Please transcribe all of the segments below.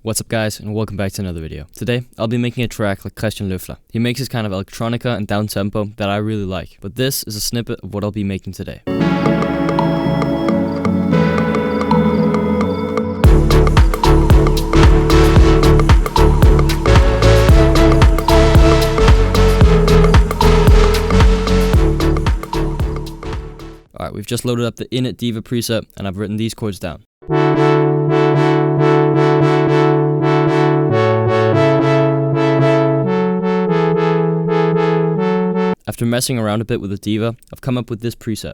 What's up guys, and welcome back to another video. Today, I'll be making a track like Christian Löffler. He makes his kind of electronica and down-tempo that I really like, but this is a snippet of what I'll be making today. Alright, we've just loaded up the Init Diva preset, and I've written these chords down. After messing around a bit with the Diva, I've come up with this preset.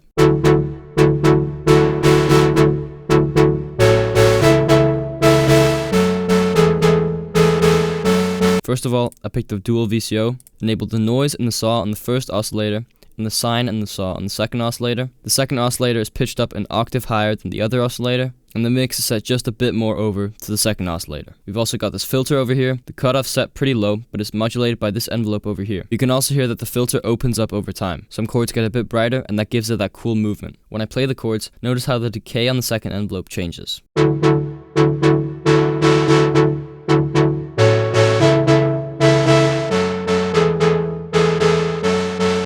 First of all, I picked the dual VCO, enabled the noise and the saw on the first oscillator, and the sine and the saw on the second oscillator. The second oscillator is pitched up an octave higher than the other oscillator, and the mix is set just a bit more over to the second oscillator. We've also got this filter over here. The cutoff set pretty low, but it's modulated by this envelope over here. You can also hear that the filter opens up over time. Some chords get a bit brighter, and that gives it that cool movement. When I play the chords, notice how the decay on the second envelope changes.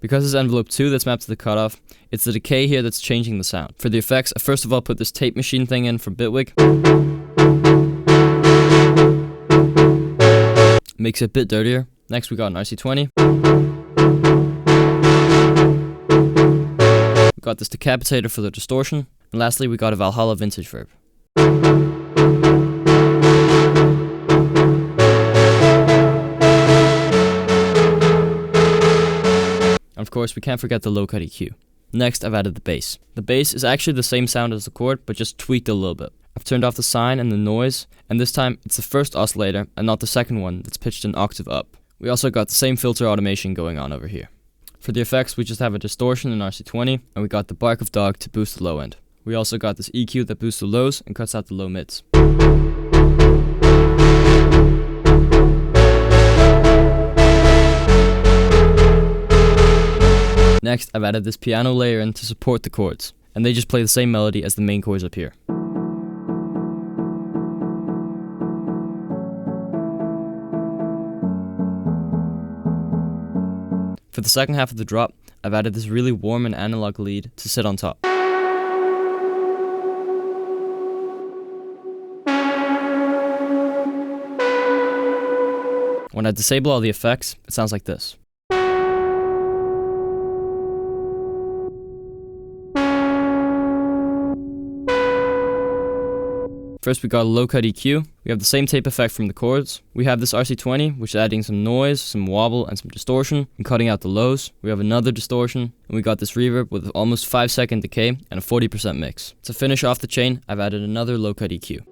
Because it's envelope 2 that's mapped to the cutoff, it's the decay here that's changing the sound. For the effects, I first of all put this tape machine thing in from Bitwig. Makes it a bit dirtier. Next we got an RC20. We got this decapitator for the distortion. And lastly we got a Valhalla vintage verb. And of course, we can't forget the low-cut EQ. Next, I've added the bass. The bass is actually the same sound as the chord, but just tweaked a little bit. I've turned off the sine and the noise, and this time it's the first oscillator and not the second one that's pitched an octave up. We also got the same filter automation going on over here. For the effects, we just have a distortion in RC20, and we got the bark of dog to boost the low end. We also got this EQ that boosts the lows and cuts out the low mids. Next, I've added this piano layer in to support the chords, and they just play the same melody as the main chords up here. For the second half of the drop, I've added this really warm and analog lead to sit on top. When I disable all the effects, it sounds like this. First we got a low-cut EQ, we have the same tape effect from the chords, we have this RC20 which is adding some noise, some wobble and some distortion and cutting out the lows, we have another distortion, and we got this reverb with almost 5-second decay and a 40% mix. To finish off the chain, I've added another low-cut EQ.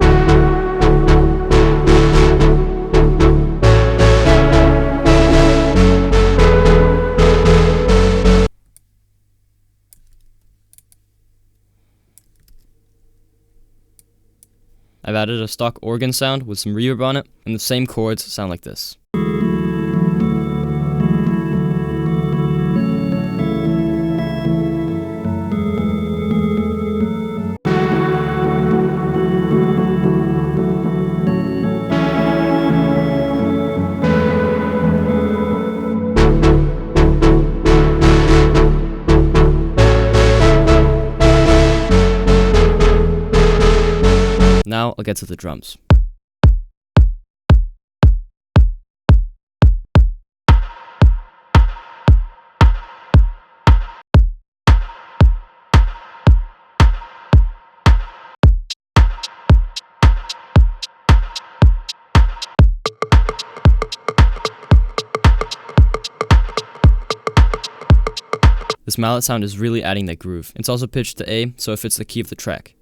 I've added a stock organ sound with some reverb on it, and the same chords sound like this. Now I'll get to the drums. This mallet sound is really adding that groove. It's also pitched to A, so it fits the key of the track.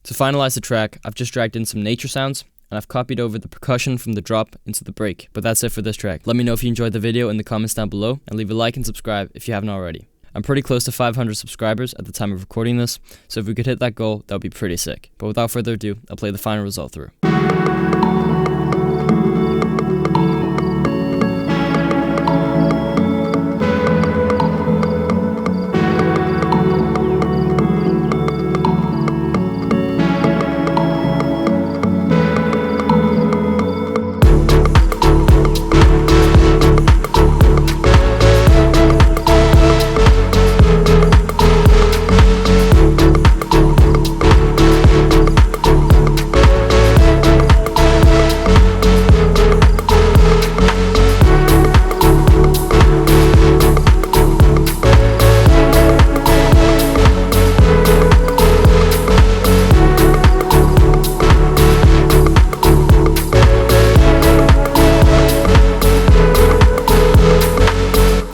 To finalize the track, I've just dragged in some nature sounds, and I've copied over the percussion from the drop into the break. But that's it for this track. Let me know if you enjoyed the video in the comments down below, and leave a like and subscribe if you haven't already. I'm pretty close to 500 subscribers at the time of recording this, so if we could hit that goal, that would be pretty sick. But without further ado, I'll play the final result through.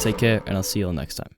Take care, and I'll see you all next time.